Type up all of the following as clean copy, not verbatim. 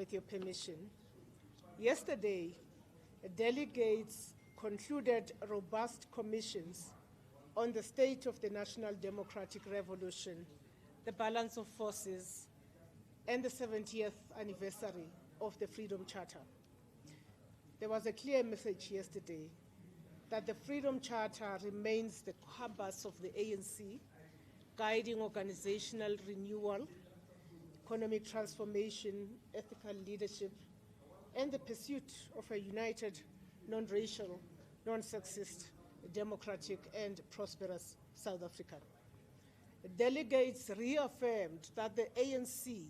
with your permission. Yesterday, delegates concluded robust commissions on the state of the National Democratic Revolution, the balance of forces, and the 70th anniversary of the Freedom Charter. There was a clear message yesterday that the Freedom Charter remains the compass of the ANC, guiding organizational renewal, economic transformation, ethical leadership, and the pursuit of a united, non-racial, non-sexist, democratic, and prosperous South Africa. Delegates reaffirmed that the ANC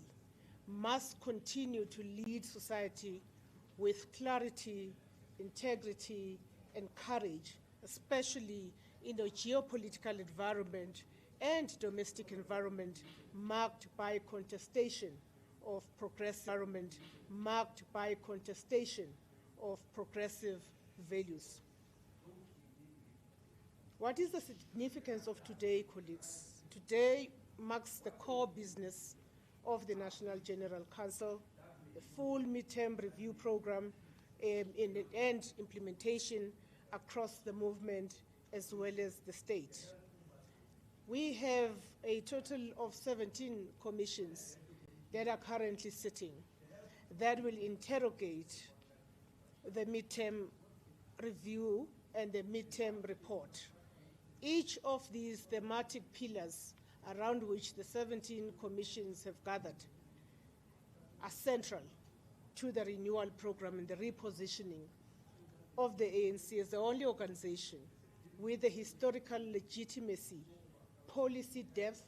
must continue to lead society with clarity, integrity, and courage, especially in a geopolitical environment and domestic environment marked by contestation of progressive values. What is the significance of today, colleagues? Today marks the core business of the National General Council, the full midterm review program and implementation across the movement as well as the state. We have a total of 17 commissions that are currently sitting that will interrogate the midterm review and the midterm report. Each of these thematic pillars around which the 17 commissions have gathered are central to the renewal program and the repositioning of the ANC as the only organization with the historical legitimacy, policy depth,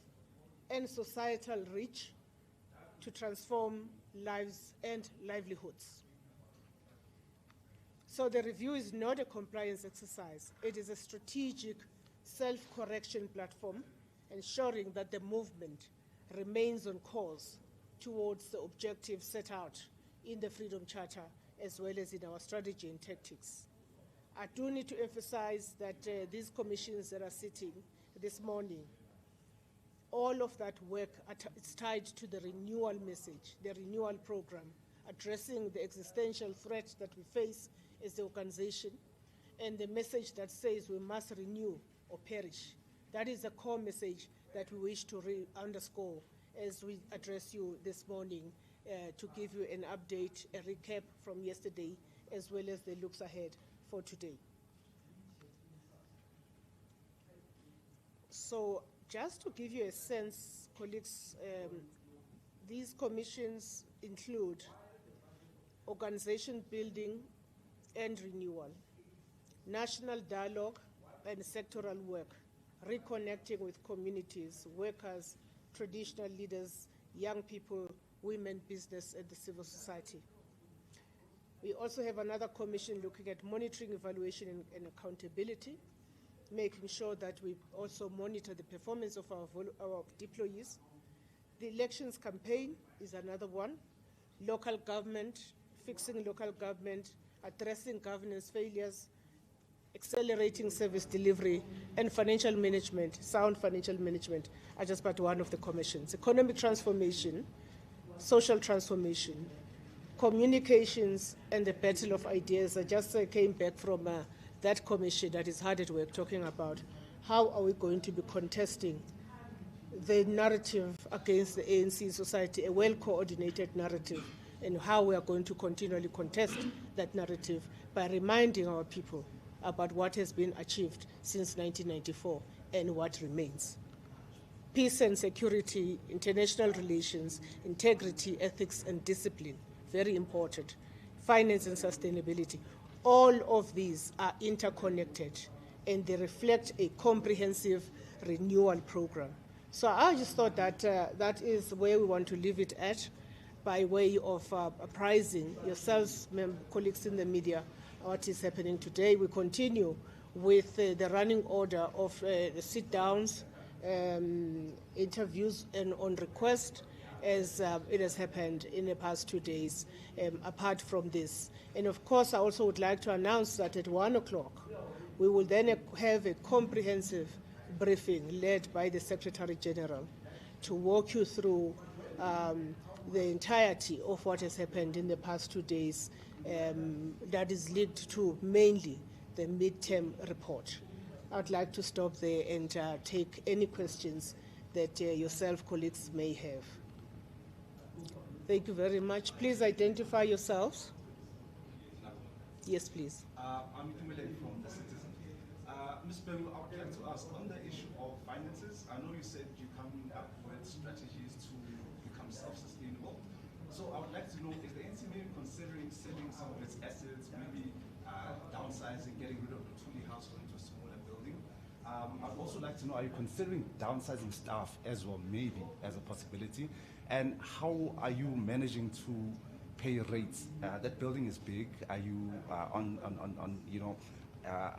and societal reach to transform lives and livelihoods. So the review is not a compliance exercise. It is a strategic self-correction platform ensuring that the movement remains on course towards the objectives set out in the Freedom Charter as well as in our strategy and tactics. I do need to emphasize that these commissions that are sitting this morning, all of that work is tied to the renewal message, the renewal program, addressing the existential threat that we face as the organization, and the message that says we must renew or perish. That is the core message that we wish to underscore as we address you this morning to give you an update, a recap from yesterday, as well as the looks ahead for today. So just to give you a sense, colleagues, these commissions include organization building and renewal, national dialogue and sectoral work, reconnecting with communities, workers, traditional leaders, young people, women, business, and the civil society. We also have another commission looking at monitoring, evaluation, and accountability, making sure that we also monitor the performance of our deployees. The elections campaign is another one. Local government, fixing local government, addressing governance failures, accelerating service delivery, and financial management, sound financial management are just but one of the commissions. Economic transformation, social transformation, communications, and the battle of ideas. I just came back from that commission that is hard at work talking about how are we going to be contesting the narrative against the ANC society, a well-coordinated narrative, and how we are going to continually contest that narrative by reminding our people about what has been achieved since 1994 and what remains. Peace and security, international relations, integrity, ethics, and discipline, very important. Finance and sustainability. All of these are interconnected and they reflect a comprehensive renewal program. So I just thought that that is where we want to leave it at by way of apprising yourselves, colleagues in the media, what is happening today. We continue with the running order of sit-downs, interviews, and on request, as it has happened in the past 2 days, apart from this. And of course, I also would like to announce that at 1 o'clock, we will then have a comprehensive briefing led by the Secretary General to walk you through the entirety of what has happened in the past 2 days that is linked to mainly the midterm report. I'd like to stop there and take any questions that yourself, colleagues, may have. Thank you very much. Please identify yourselves. Yes, please. I'm Kumile from The Citizen. Ms. Bemu, I would like to ask, on the issue of finances, I know you said you're coming up with strategies to become self-sustainable. So I would like to know, is the ANC maybe considering selling some of its assets, maybe downsizing, getting rid of the Tuli house into a smaller building? I'd also like to know, are you considering downsizing staff as well, maybe, as a possibility? And how are you managing to pay rates? That building is big. Are you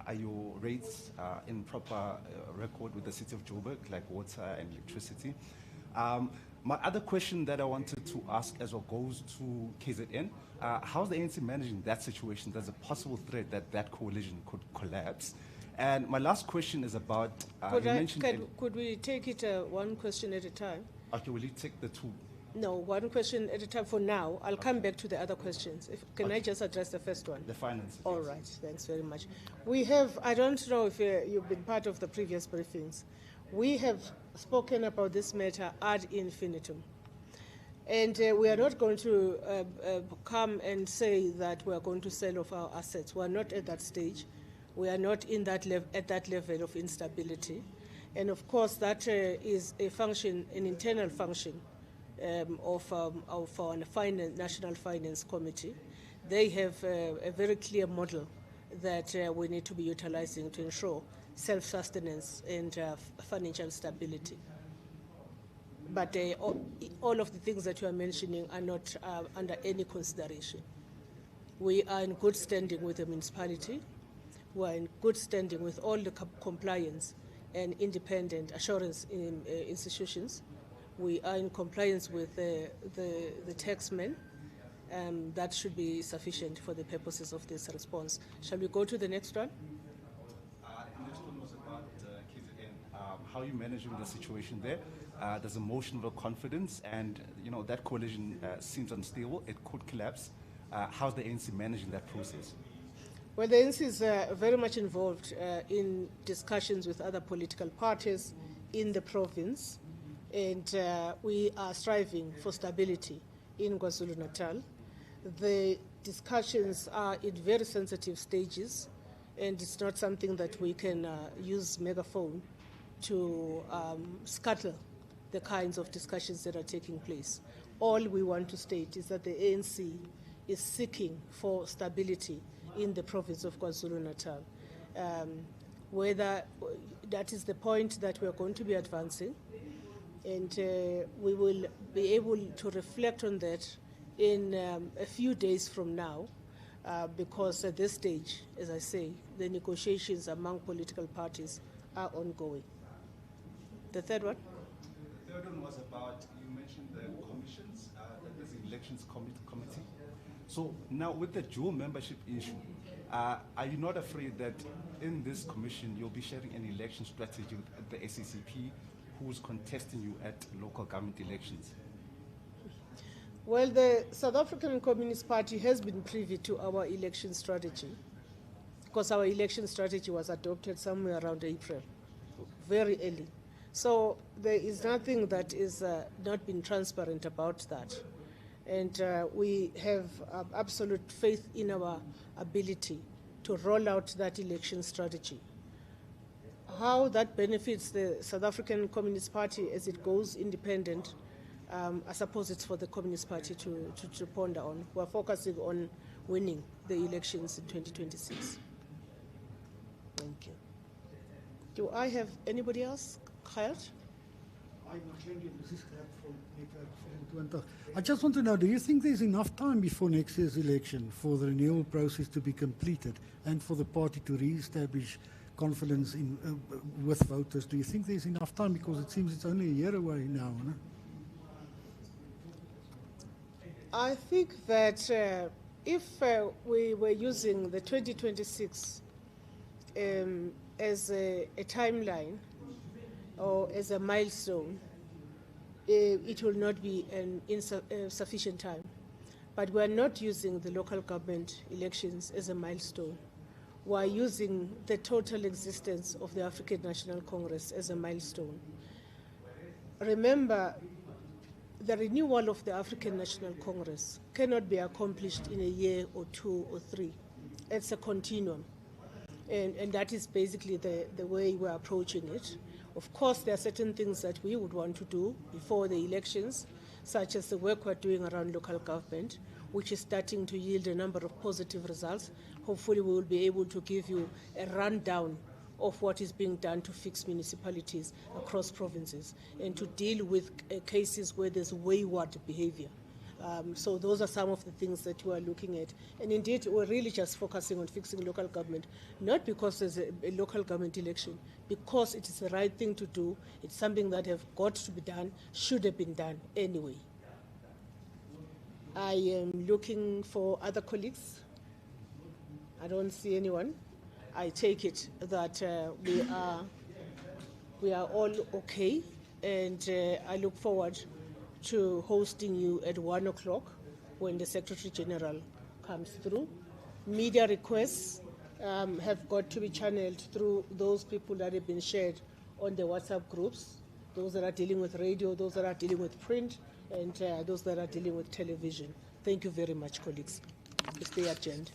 are your rates in proper record with the city of Joburg, like water and electricity? My other question that I wanted to ask as well goes to KZN. How's the ANC managing that situation? There's a possible threat that that coalition could collapse. And my last question is about, could we take it one question at a time? Okay, will you take the two? No, one question at a time for now. I'll come back to the other questions. Can I just address the first one? The finances. All right, thanks very much. We have, I don't know if you've been part of the previous briefings, we have spoken about this matter ad infinitum. And we are not going to come and say that we are going to sell off our assets. We are not at that stage. We are not in that at that level of instability. And of course, that is a function, an internal function of our National Finance Committee. They have a very clear model that we need to be utilizing to ensure self-sustenance and financial stability. But all of the things that you are mentioning are not under any consideration. We are in good standing with the municipality. We are in good standing with all the compliance and independent assurance institutions. We are in compliance with the taxmen. That should be sufficient for the purposes of this response. Shall we go to the next one? The next one was about KZN. How are you managing the situation there? There's a motion of confidence, and that coalition seems unstable. It could collapse. How's the ANC managing that process? Well, the ANC is very much involved in discussions with other political parties in the province. And we are striving for stability in KwaZulu-Natal. The discussions are in very sensitive stages, and it's not something that we can use megaphone to scuttle the kinds of discussions that are taking place. All we want to state is that the ANC is seeking for stability in the province of KwaZulu-Natal. Whether that is the point that we are going to be advancing, and we will be able to reflect on that in a few days from now, because at this stage, as I say, the negotiations among political parties are ongoing. The third one? The third one was about, you mentioned the commissions, that there's an elections committee. So now with the dual membership issue, are you not afraid that in this commission you'll be sharing an election strategy with the SACP, who's contesting you at local government elections? Well, the South African Communist Party has been privy to our election strategy, because our election strategy was adopted somewhere around April, very early. So there is nothing that is not been transparent about that. And we have absolute faith in our ability to roll out that election strategy. How that benefits the South African Communist Party as it goes independent, I suppose it's for the Communist Party to ponder on. We're focusing on winning the elections in 2026. Thank you. Do I have anybody else? Khayaat? I just want to know, do you think there's enough time before next year's election for the renewal process to be completed and for the party to re-establish confidence with voters? Do you think there's enough time? Because it seems it's only a year away now. No? I think that if we were using the 2026 as a timeline or as a milestone, it will not be an insufficient time. But we are not using the local government elections as a milestone. We are using the total existence of the African National Congress as a milestone. Remember, the renewal of the African National Congress cannot be accomplished in a year or 2 or 3. It's a continuum. And that is basically the way we're approaching it. Of course, there are certain things that we would want to do before the elections, such as the work we're doing around local government, which is starting to yield a number of positive results. Hopefully, we will be able to give you a rundown of what is being done to fix municipalities across provinces and to deal with cases where there's wayward behavior. So those are some of the things that we are looking at. And indeed, we're really just focusing on fixing local government, not because there's a local government election, because it is the right thing to do. It's something that have got to be done, should have been done anyway. I am looking for other colleagues. I don't see anyone. I take it that we are all okay, and I look forward to hosting you at 1 o'clock when the Secretary General comes through. Media requests have got to be channeled through those people that have been shared on the WhatsApp groups, those that are dealing with radio, those that are dealing with print, and those that are dealing with television. Thank you very much, colleagues. Stay adjourned.